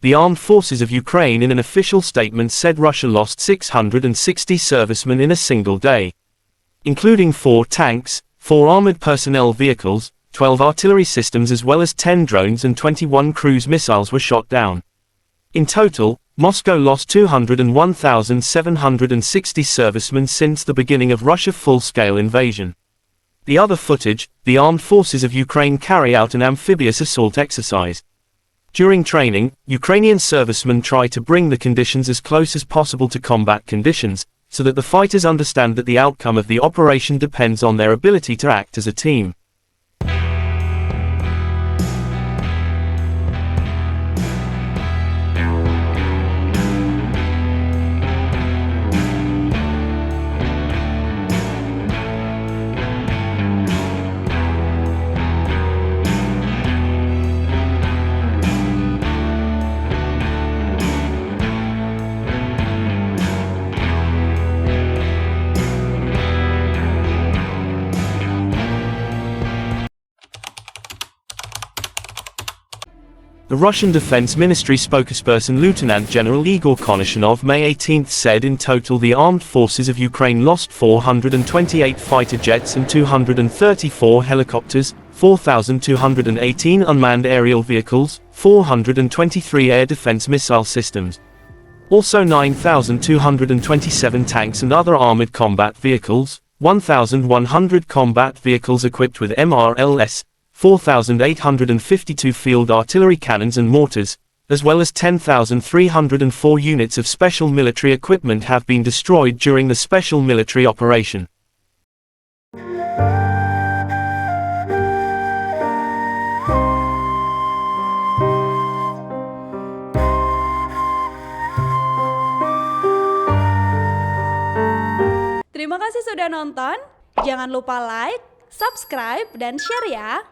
the Armed Forces of Ukraine in an official statement said Russia lost 660 servicemen in a single day, including 4 tanks, 4 armored personnel vehicles, 12 artillery systems as well as 10 drones and 21 cruise missiles were shot down. In total, Moscow lost 201,760 servicemen since the beginning of Russia's full-scale invasion. The other footage, the Armed Forces of Ukraine carry out an amphibious assault exercise. During training, Ukrainian servicemen try to bring the conditions as close as possible to combat conditions, so that the fighters understand that the outcome of the operation depends on their ability to act as a team. The Russian Defense Ministry spokesperson Lieutenant General Igor Konashenkov May 18 said in total the armed forces of Ukraine lost 428 fighter jets and 234 helicopters, 4,218 unmanned aerial vehicles, 423 air defense missile systems. Also 9,227 tanks and other armored combat vehicles, 1,100 combat vehicles equipped with MRLS, 4,852 field artillery cannons and mortars, as well as 10,304 units of special military equipment have been destroyed during the special military operation. Terima kasih sudah nonton. Jangan lupa like, subscribe, dan share ya.